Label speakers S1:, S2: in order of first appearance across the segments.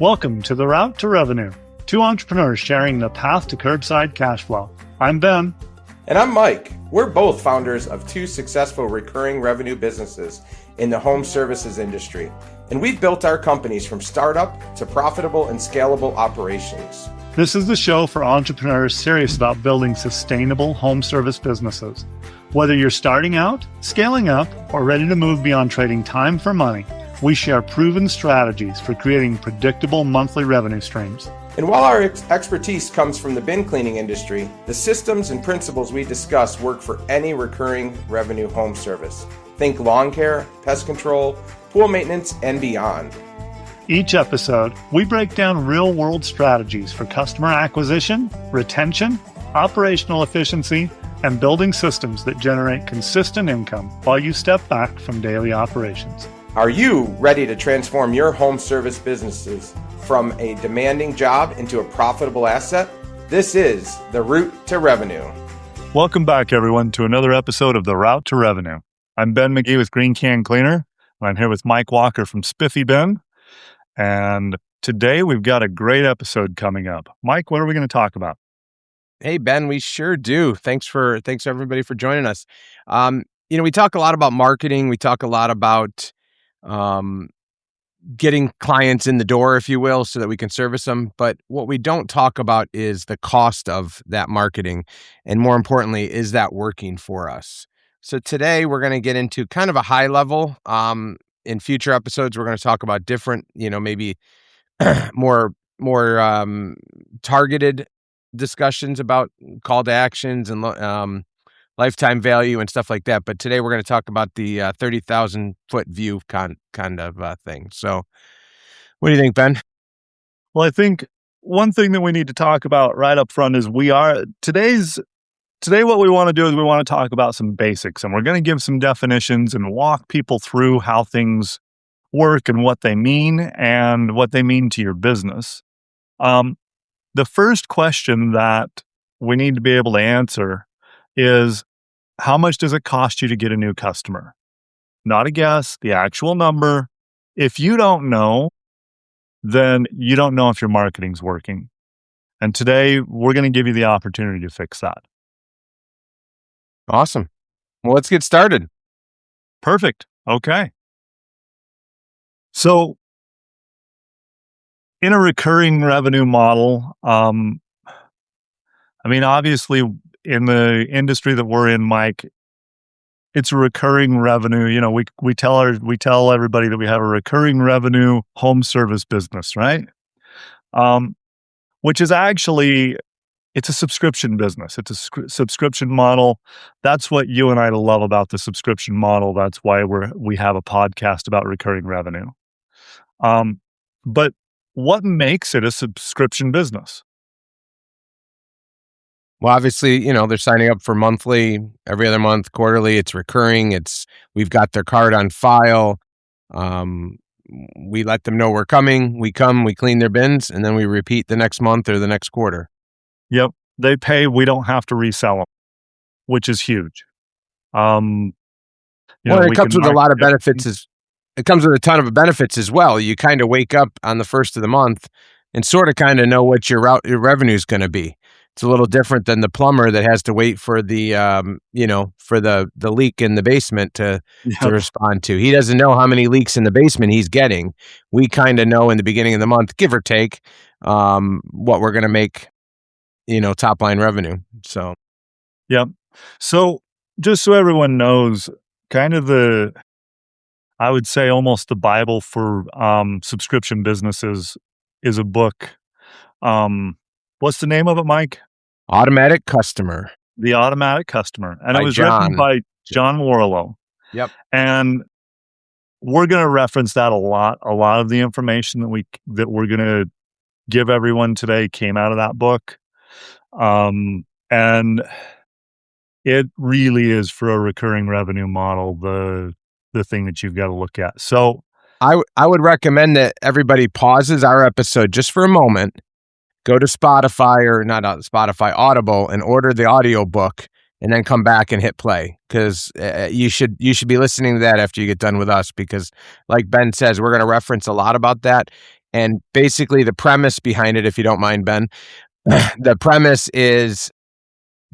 S1: Welcome to The Route to Revenue, two entrepreneurs sharing the path to curbside cash flow. I'm Ben.
S2: And I'm Mike. We're both founders of two successful recurring revenue businesses in the home services industry. And we've built our companies from startup to profitable and scalable operations.
S1: This is the show for entrepreneurs serious about building sustainable home service businesses. Whether you're starting out, scaling up, or ready to move beyond trading time for money, we share proven strategies for creating predictable monthly revenue streams.
S2: And while our expertise comes from the bin cleaning industry, the systems and principles we discuss work for any recurring revenue home service. Think lawn care, pest control, pool maintenance, and beyond.
S1: Each episode, we break down real-world strategies for customer acquisition, retention, operational efficiency, and building systems that generate consistent income while you step back from daily operations.
S2: Are you ready to transform your home service businesses from a demanding job into a profitable asset? This is The Route to Revenue.
S1: Welcome back, everyone, to another episode of The Route to Revenue. I'm Ben Magee with Green Can Cleaner, and I'm here with Mike Walker from Spiffybin. And today we've got a great episode coming up. Mike, what are we going to talk about?
S3: Hey, Ben, we sure do. Thanks everybody for joining us. We talk a lot about marketing. We talk a lot about getting clients in the door, if you will, so that we can service them. But what we don't talk about is the cost of that marketing. And more importantly, is that working for us? So today we're going to get into kind of a high level. In future episodes, we're going to talk about different, maybe more targeted discussions about call to actions and lifetime value and stuff like that. But today we're going to talk about the 30,000 foot view kind of thing. So what do you think, Ben?
S1: Well, I think one thing that we need to talk about right up front is today what we want to do is we want to talk about some basics, and we're going to give some definitions and walk people through how things work and what they mean to your business. The first question that we need to be able to answer is, how much does it cost you to get a new customer? Not a guess, the actual number. If you don't know, then you don't know if your marketing's working. And today, we're going to give you the opportunity to fix that.
S3: Awesome. Well, let's get started.
S1: Perfect. Okay. So, in a recurring revenue model, obviously, in the industry that we're in, Mike, it's a recurring revenue. We tell everybody that we have a recurring revenue home service business, right? Which is actually, it's a subscription business. It's a subscription model. That's what you and I love about the subscription model. That's why we have a podcast about recurring revenue. But what makes it a subscription business?
S3: Well, obviously, they're signing up for monthly, every other month, quarterly. It's recurring. We've got their card on file. We let them know we're coming. We come, we clean their bins, and then we repeat the next month or the next quarter.
S1: Yep. They pay. We don't have to resell them, which is huge.
S3: It comes with a lot of benefits. It comes with a ton of benefits as well. You kind of wake up on the first of the month and sort of kind of know what your revenue is going to be. It's a little different than the plumber that has to wait for the leak in the basement to respond to. He doesn't know how many leaks in the basement he's getting. We kind of know in the beginning of the month, give or take, what we're going to make, top line revenue. So,
S1: yeah. So just so everyone knows, kind of I would say almost the Bible for subscription businesses is a book. What's the name of it, Mike?
S3: Automatic Customer.
S1: The Automatic Customer. And it was written by John Warlow.
S3: Yep. And
S1: we're going to reference that a lot. A lot of the information that we're going to give everyone today came out of that book. And it really is, for a recurring revenue model, the thing that you've got to look at. So
S3: I would recommend that everybody pauses our episode just for a moment, go to Audible, and order the audio book, and then come back and hit play, because you should be listening to that after you get done with us, because like Ben says, we're going to reference a lot about that. And basically the premise behind it, if you don't mind, Ben, the premise is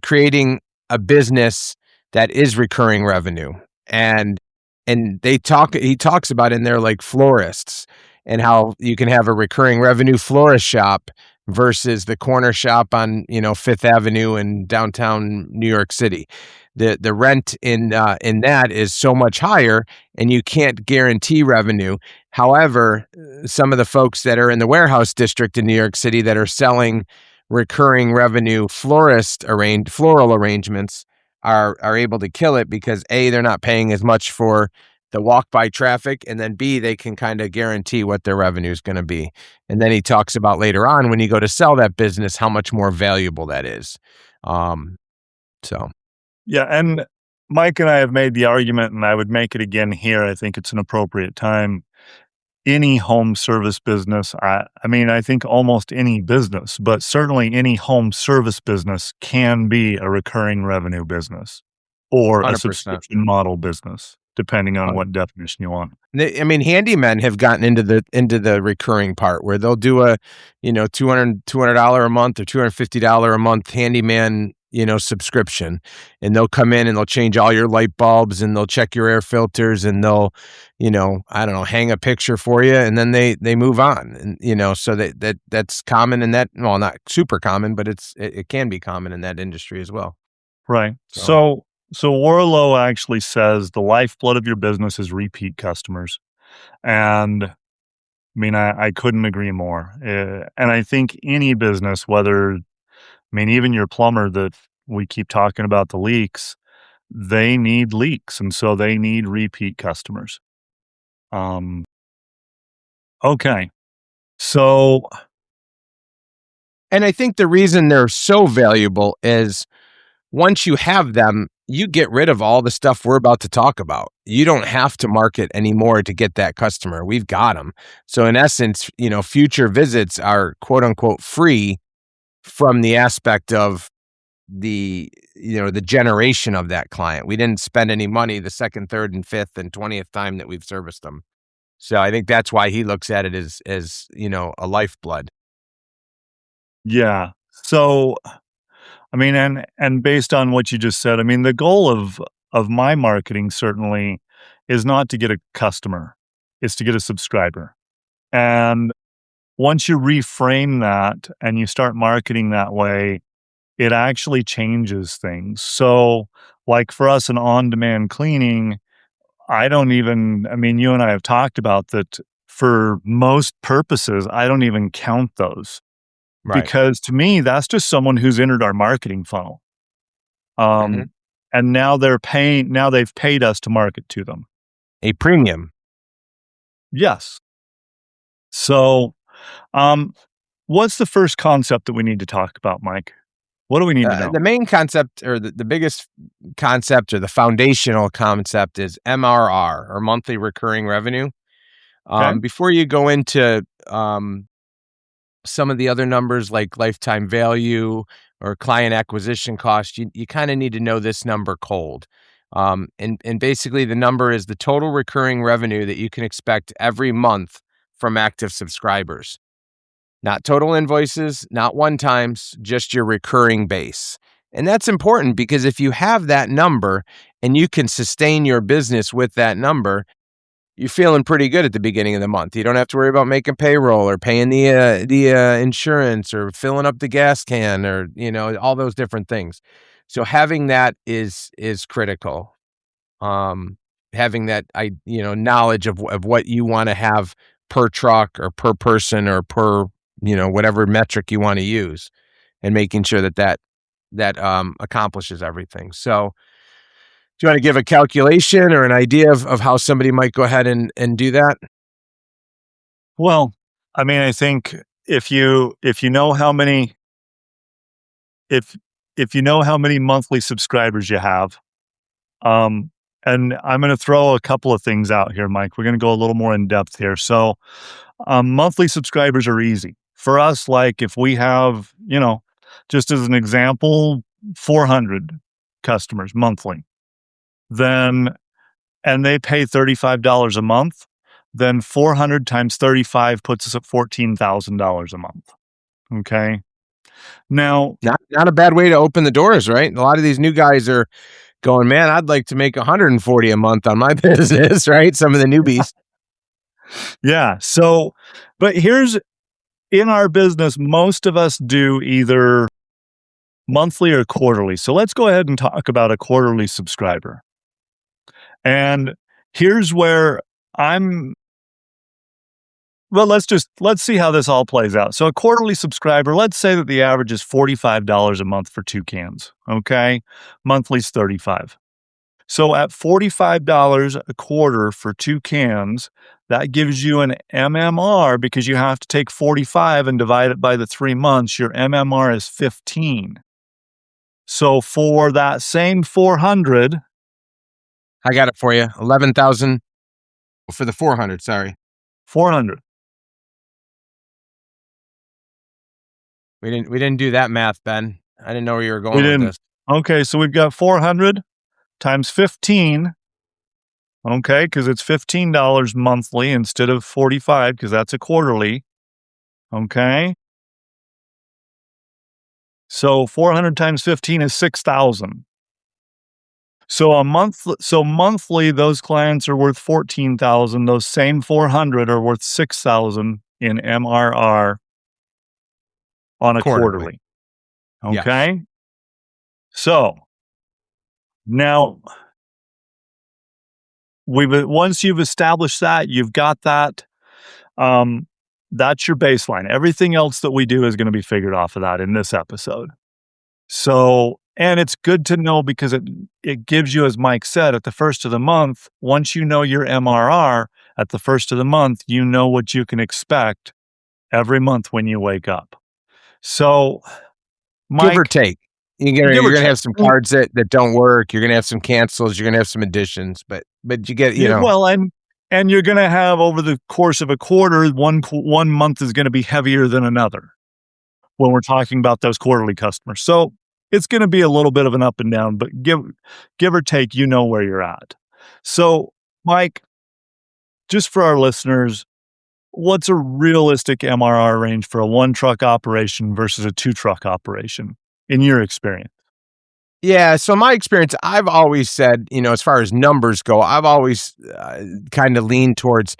S3: creating a business that is recurring revenue. And he talks about in there like florists and how you can have a recurring revenue florist shop versus the corner shop on, Fifth Avenue in downtown New York City. The rent in that is so much higher, and you can't guarantee revenue. However, some of the folks that are in the warehouse district in New York City that are selling recurring revenue floral arrangements are able to kill it because A, they're not paying as much for the walk-by traffic, and then B, they can kind of guarantee what their revenue is going to be. And then he talks about later on when you go to sell that business, how much more valuable that is. So.
S1: Yeah, and Mike and I have made the argument, and I would make it again here. I think it's an appropriate time. Any home service business, I mean, I think almost any business, but certainly any home service business can be a recurring revenue business or a
S3: 100%.
S1: subscription model business, depending on what definition you want.
S3: I mean, handymen have gotten into the recurring part where they'll do a, $200 a month or $250 a month handyman, subscription, and they'll come in and they'll change all your light bulbs and they'll check your air filters and they'll, I don't know, hang a picture for you, and then they move on. And, so that's common in that, well, not super common, but it can be common in that industry as well.
S1: Right. So Warlow actually says the lifeblood of your business is repeat customers. And I mean, I couldn't agree more. And I think any business, even your plumber that we keep talking about the leaks, they need leaks. And so they need repeat customers. Okay. So.
S3: And I think the reason they're so valuable is once you have them, you get rid of all the stuff we're about to talk about. You don't have to market anymore to get that customer. We've got them. So in essence, future visits are quote unquote free from the aspect of the generation of that client. We didn't spend any money the second, third, and fifth and 20th time that we've serviced them. So I think that's why he looks at it as a lifeblood.
S1: Yeah. So, I mean, and based on what you just said, I mean, the goal of my marketing certainly is not to get a customer, it's to get a subscriber. And once you reframe that and you start marketing that way, it actually changes things. So, like for us in on-demand cleaning, you and I have talked about that for most purposes, I don't even count those.
S3: Right.
S1: Because to me, that's just someone who's entered our marketing funnel. And now they've paid us to market to them.
S3: A premium.
S1: Yes. So, what's the first concept that we need to talk about, Mike? What do we need to know?
S3: The main concept, or the biggest concept, or the foundational concept, is MRR, or monthly recurring revenue.
S1: Okay.
S3: Before you go into some of the other numbers like lifetime value or client acquisition cost, you kind of need to know this number cold. And basically the number is the total recurring revenue that you can expect every month from active subscribers. Not total invoices, not one-times, just your recurring base. And that's important because if you have that number and you can sustain your business with that number, you're feeling pretty good at the beginning of the month. You don't have to worry about making payroll or paying the insurance or filling up the gas can or, all those different things. So having that is critical. Having that, knowledge of what you want to have per truck or per person or per, whatever metric you want to use, and making sure that accomplishes everything. So do you want to give a calculation or an idea of how somebody might go ahead and do that?
S1: Well, I mean, I think if you know how many monthly subscribers you have, and I'm going to throw a couple of things out here, Mike. We're going to go a little more in depth here. So, monthly subscribers are easy for us. Like if we have, just as an example, 400 customers monthly, and they pay $35 a month, then 400 times 35 puts us at $14,000 a month. Okay. Now,
S3: Not a bad way to open the doors, right? A lot of these new guys are going, man, I'd like to make 140 a month on my business, right? Some of the newbies.
S1: yeah. So, but here's in our business, most of us do either monthly or quarterly. So let's go ahead and talk about a quarterly subscriber. And here's where let's see how this all plays out. So a quarterly subscriber, let's say that the average is $45 a month for 2 cans. Okay. Monthly's $35. So at $45 a quarter for 2 cans, that gives you an MMR because you have to take 45 and divide it by the 3 months. Your MMR is 15. So for that same 400,
S3: I got it for you. 11,000 for the 400. Sorry.
S1: 400.
S3: We didn't do that math, Ben. I didn't know where you were going
S1: We
S3: with
S1: didn't.
S3: this.
S1: Okay, so we've got 400 times 15. Okay, because it's $15 monthly instead of 45 because that's a quarterly. Okay. So 400 times 15 is 6,000. So monthly, those clients are worth 14,000. Those same 400 are worth 6,000 in MRR on a quarterly. Okay.
S3: Yes.
S1: So now once you've established that, you've got that. That's your baseline. Everything else that we do is going to be figured off of that in this episode. So, and it's good to know because it gives you, as Mike said, at the first of the month, once you know your MRR at the first of the month, you know what you can expect every month when you wake up. So, Mike,
S3: give or take. You're going to have some cards that don't work. You're going to have some cancels. You're going to have some additions, but you get,
S1: Well, and you're going to have over the course of a quarter, one month is going to be heavier than another when we're talking about those quarterly customers. So it's going to be a little bit of an up and down, but give or take, you know where you're at. So, Mike, just for our listeners, what's a realistic MRR range for a 1-truck operation versus a 2-truck operation in your experience?
S3: Yeah. So my experience, I've always said, as far as numbers go, I've always kind of leaned towards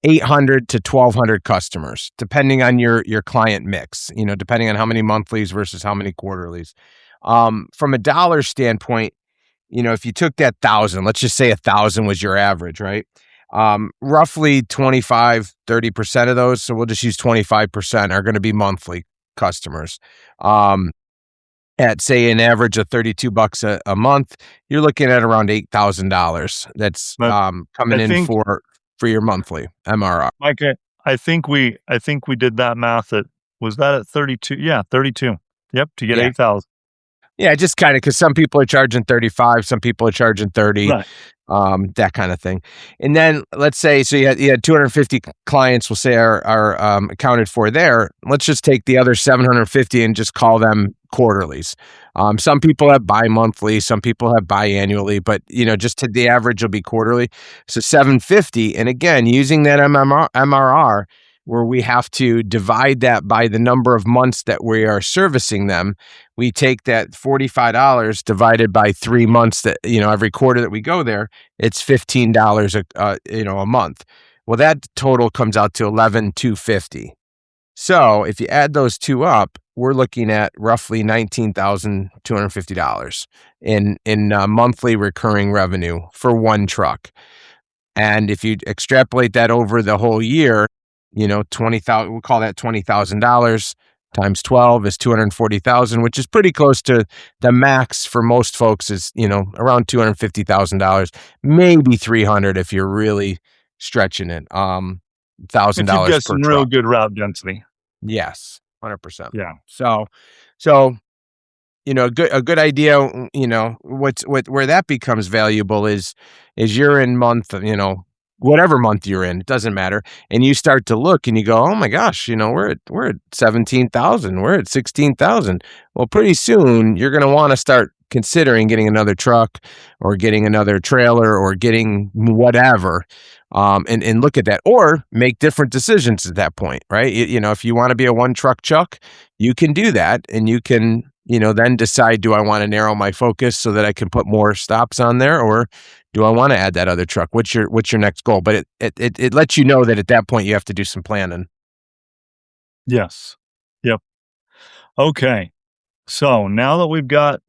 S3: 800 to 1,200 customers, depending on your client mix, depending on how many monthlies versus how many quarterlies. From a dollar standpoint, if you took that 1,000, let's just say 1,000 was your average, right? Roughly 25-30% of those, so we'll just use 25%, are going to be monthly customers. At say an average of $32 a month, you're looking at around $8,000. That's coming in for your monthly MRR.
S1: Mike, I think we did that math was that at 32? Yeah, 32. Yep, to get 8,000.
S3: Yeah, just kind of because some people are charging 35, some people are charging 30,
S1: right.
S3: That kind of thing. And then let's say, so you had 250 clients, we'll say are accounted for there. Let's just take the other 750 and just call them quarterlies. Some people have bi-monthly, some people have biannually, but just to the average will be quarterly. So 750, and again, using that MRR, where we have to divide that by the number of months that we are servicing them, we take that $45 divided by 3 months that, every quarter that we go there, it's $15 a month. Well, that total comes out to $11,250. So if you add those two up, we're looking at roughly $19,250 in monthly recurring revenue for 1 truck. And if you extrapolate that over the whole year, 20,000, we'll call that $20,000 times 12 is 240,000, which is pretty close to the max for most folks is, around $250,000, maybe 300 if you're really stretching it. $1,000
S1: if you've got some
S3: truck.
S1: real good route density.
S3: Yes, 100%.
S1: Yeah.
S3: So a good idea, where that becomes valuable is you're in month, whatever month you're in, it doesn't matter. And you start to look and you go, oh my gosh, we're at 17,000, we're at 16,000. Well, pretty soon you're going to want to start considering getting another truck or getting another trailer or getting whatever, and look at that, or make different decisions at that point, right? If you want to be a one truck chuck, you can do that, and you can, then decide, do I want to narrow my focus so that I can put more stops on there, or do I want to add that other truck? What's your next goal? But it lets you know that at that point you have to do some planning.
S1: Yes. Yep. Okay. So now that we've got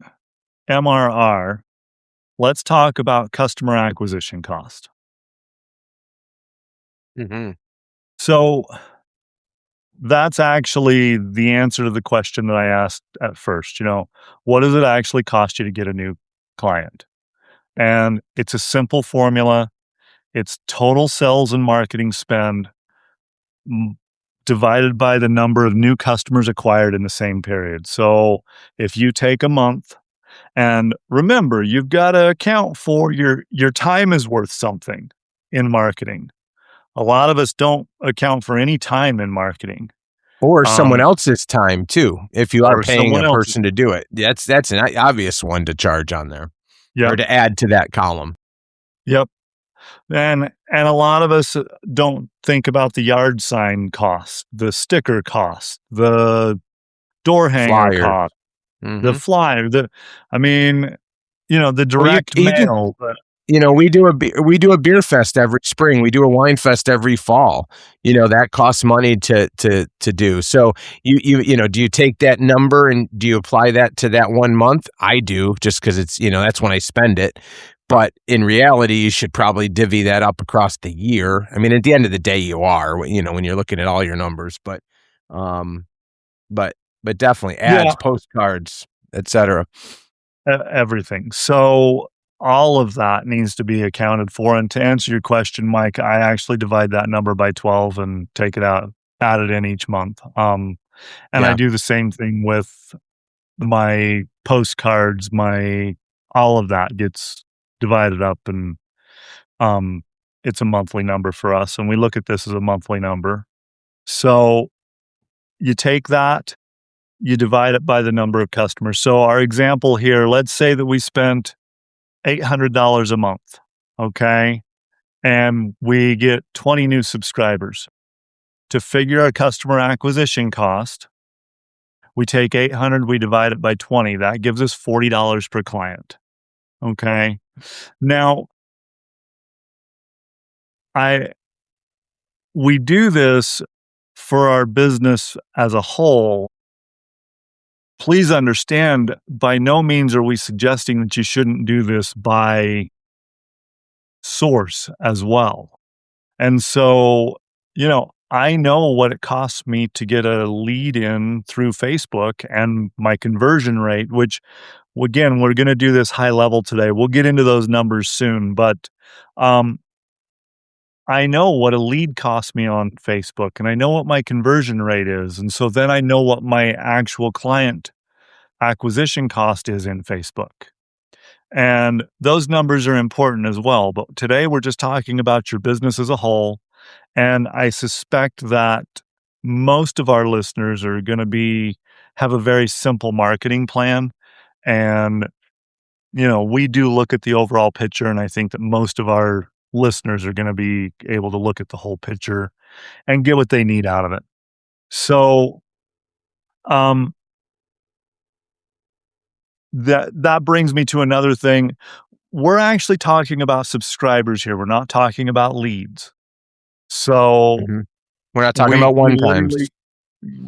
S1: MRR, let's talk about customer acquisition cost.
S3: Mm-hmm.
S1: So that's actually the answer to the question that I asked at first. What does it actually cost you to get a new client? And it's a simple formula. It's total sales and marketing spend divided by the number of new customers acquired in the same period. So if you take a month, and remember, you've got to account for your time is worth something in marketing. A lot of us don't account for any time in marketing.
S3: Or someone else's time too, if you are
S1: Or
S3: paying
S1: someone
S3: a
S1: else's.
S3: person to do it. That's an obvious one to charge on there,
S1: Yep.
S3: or to add to that column.
S1: Yep. And a lot of us don't think about the yard sign cost, the sticker cost, the door hanger
S3: Flyer.
S1: cost, the flyer, the direct
S3: you can,
S1: mail.
S3: we do a beer fest every spring. We do a wine fest every fall. That costs money to do. So do you take that number and do you apply that to that 1 month? I do, just because it's, that's when I spend it. But in reality, you should probably divvy that up across the year. I mean, at the end of the day, you are, when you're looking at all your numbers, but definitely ads, postcards, etc.
S1: Everything. So all of that needs to be accounted for. And to answer your question, Mike, I actually divide that number by 12 and take it out, add it in each month. I do the same thing with my postcards, all of that gets divided up, and it's a monthly number for us. And we look at this as a monthly number. So you take that, you divide it by the number of customers. So our example here, let's say that we spent $800 a month, okay? And we get 20 new subscribers. To figure our customer acquisition cost, we take 800, we divide it by 20. That gives us $40 per client, okay? Now, we do this for our business as a whole. Please understand, by no means are we suggesting that you shouldn't do this by source as well. And so, I know what it costs me to get a lead in through Facebook, and my conversion rate, which, again, we're going to do this high level today. We'll get into those numbers soon, but I know what a lead costs me on Facebook, and I know what my conversion rate is. And so then I know what my actual client acquisition cost is in Facebook. And those numbers are important as well. But today we're just talking about your business as a whole. And I suspect that most of our listeners are going to have a very simple marketing plan. And, we do look at the overall picture. And I think that most of our listeners are going to be able to look at the whole picture and get what they need out of it. So, that brings me to another thing. We're actually talking about subscribers here. We're not talking about leads. So
S3: we're not talking about one times.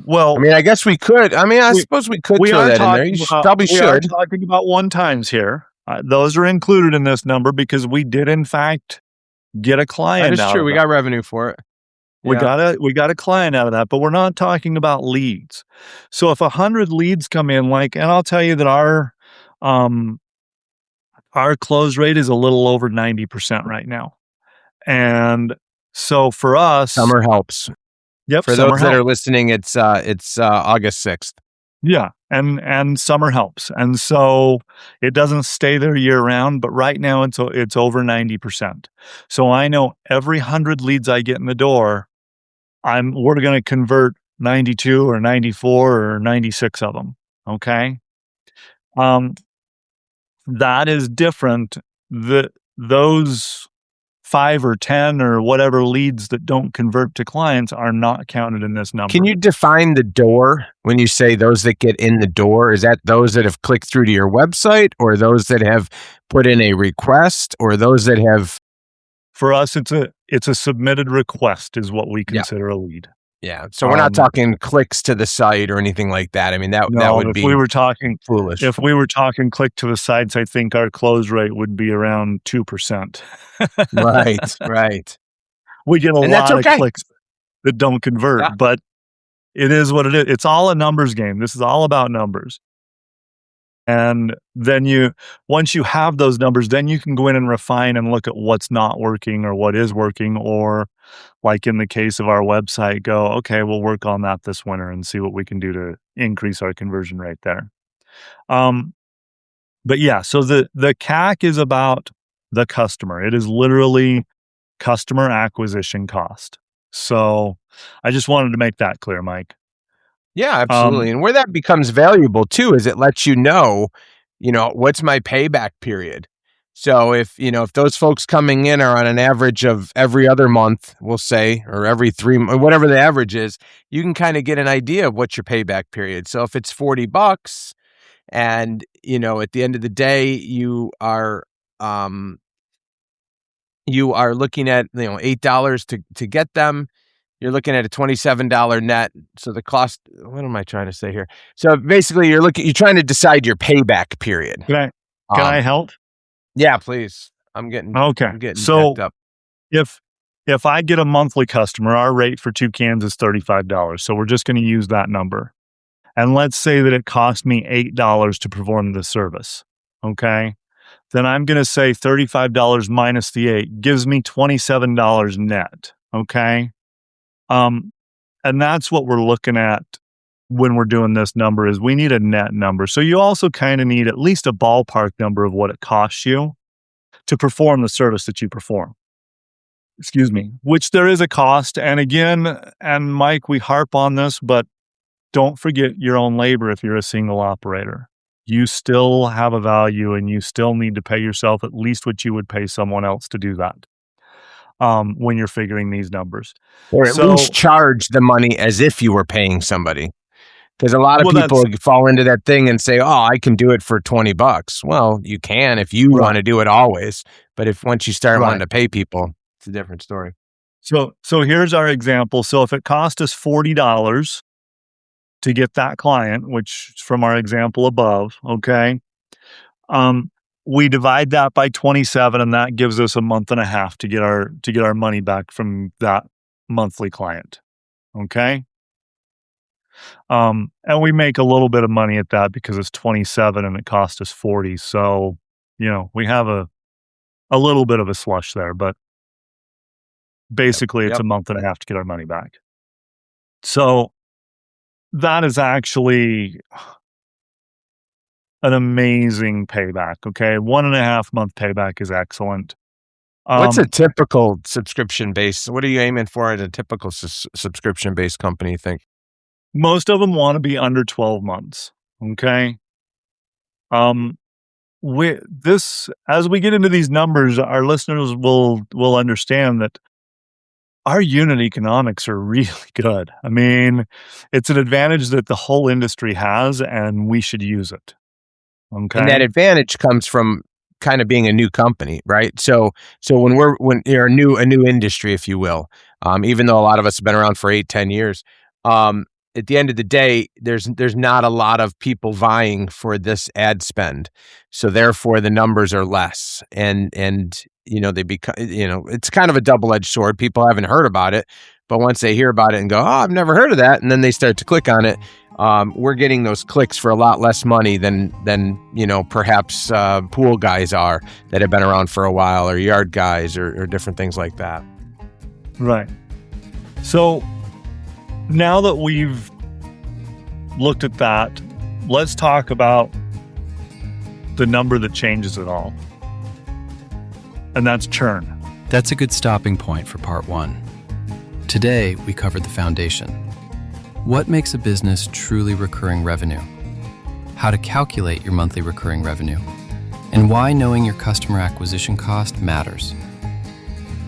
S1: Well,
S3: I mean, I guess we could. I mean, I suppose we could throw that in there. You probably should.
S1: We are talking about one times here. Those are included in this number because we did, in fact, get a client.
S3: That is true. We got revenue for it.
S1: We got a client out of that, but we're not talking about leads. So if 100 leads come in, and I'll tell you that our close rate is a little over 90% right now. And so for us,
S3: summer helps.
S1: Yep.
S3: For those that are listening, it's August 6th.
S1: Yeah. And summer helps. And so it doesn't stay there year round, but right now it's over 90%. So I know every 100 leads I get in the door, we're going to convert 92 or 94 or 96 of them. Okay. that is different. Those 5 or 10 or whatever leads that don't convert to clients are not counted in this number.
S3: Can you define the door when you say those that get in the door? Is that those that have clicked through to your website, or those that have put in a request, or those that have?
S1: For us, it's a submitted request is what we consider a lead.
S3: Yeah. So we're not talking clicks to the site or anything like that. I mean, that would be foolish.
S1: If we were talking click to the sites, I think our close rate would be around 2%.
S3: Right.
S1: We get a lot of clicks that don't convert, but it is what it is. It's all a numbers game. This is all about numbers. And then once you have those numbers, then you can go in and refine and look at what's not working or what is working, or like in the case of our website, go, okay, we'll work on that this winter and see what we can do to increase our conversion rate there. But yeah, so the CAC is about the customer. It is literally customer acquisition cost. So I just wanted to make that clear, Mike.
S3: Yeah, absolutely. And where that becomes valuable too is it lets you know, what's my payback period. So if those folks coming in are on an average of every other month, we'll say, or every 3 months, whatever the average is, you can kind of get an idea of what's your payback period. So if it's $40 and, at the end of the day, you are looking at, $8 to get them, you're looking at a $27 net. So the cost, what am I trying to say here? So basically you're trying to decide your payback period.
S1: Can I help?
S3: Yeah, please. I'm getting backed up.
S1: If I get a monthly customer, our rate for 2 cans is $35. So we're just going to use that number. And let's say that it cost me $8 to perform the service. Okay. Then I'm going to say $35 minus the 8 gives me $27 net. Okay. And that's what we're looking at when we're doing this number is we need a net number. So you also kind of need at least a ballpark number of what it costs you to perform the service that you perform. Excuse me, which there is a cost. And again, and Mike, we harp on this, but don't forget your own labor if you're a single operator. You still have a value and you still need to pay yourself at least what you would pay someone else to do that. When you're figuring these numbers.
S3: Or at least charge the money as if you were paying somebody. Because a lot of people fall into that thing and say, oh, I can do it for $20. Well, you can if you want to do it always. But once you start wanting to pay people, it's a different story.
S1: So here's our example. So if it cost us $40 to get that client, which is from our example above, okay, we divide that by 27, and that gives us a month and a half to get our money back from that monthly client. Okay. And we make a little bit of money at that because it's 27 and it cost us 40. So, we have a little bit of a slush there, but basically it's a month and a half to get our money back. So that is actually an amazing payback. Okay. 1.5 month payback is excellent.
S3: What's a typical subscription base? What are you aiming for at a typical subscription based company, you think?
S1: Most of them want to be under 12 months. Okay. As we get into these numbers, our listeners will understand that our unit economics are really good. I mean, it's an advantage that the whole industry has, and we should use it. Okay.
S3: And that advantage comes from kind of being a new company, right? So when you're a new industry, if you will, even though a lot of us have been around for 8-10 years, at the end of the day, there's not a lot of people vying for this ad spend. So therefore the numbers are less and they become, it's kind of a double-edged sword. People haven't heard about it, but once they hear about it and go, oh, I've never heard of that. And then they start to click on it. We're getting those clicks for a lot less money than perhaps pool guys are that have been around for a while, or yard guys or different things like that.
S1: Right. So now that we've looked at that, let's talk about the number that changes it all. And that's churn.
S4: That's a good stopping point for part 1. Today, we covered the foundation. What makes a business truly recurring revenue? How to calculate your monthly recurring revenue? and why knowing your customer acquisition cost matters.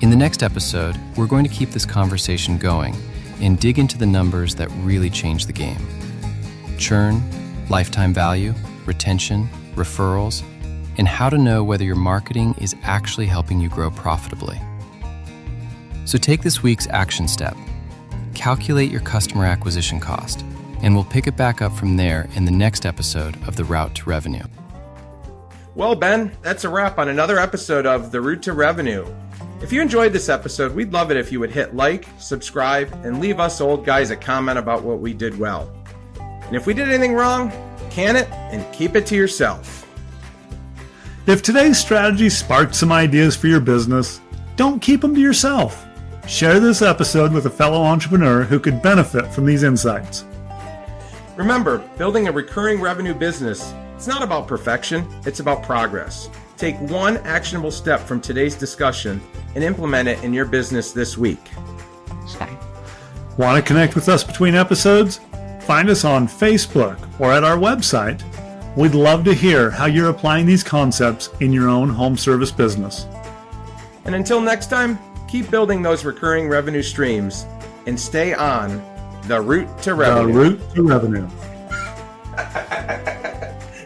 S4: In the next episode, we're going to keep this conversation going and dig into the numbers that really change the game. Churn, lifetime value, retention, referrals, and how to know whether your marketing is actually helping you grow profitably. So take this week's action step. Calculate your customer acquisition cost, and we'll pick it back up from there in the next episode of The Route to Revenue.
S2: Well, Ben, that's a wrap on another episode of The Route to Revenue. If you enjoyed this episode, we'd love it if you would hit like, subscribe, and leave us old guys a comment about what we did well. And if we did anything wrong, can it and keep it to yourself.
S1: If today's strategy sparked some ideas for your business, don't keep them to yourself. Share this episode with a fellow entrepreneur who could benefit from these insights.
S2: Remember, building a recurring revenue business, it's not about perfection, it's about progress. Take one actionable step from today's discussion and implement it in your business this week.
S1: Want to connect with us between episodes? Find us on Facebook or at our website. We'd love to hear how you're applying these concepts in your own home service business.
S2: And until next time, keep building those recurring revenue streams and stay on the route to revenue.
S1: The route to revenue.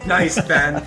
S2: Nice, Ben.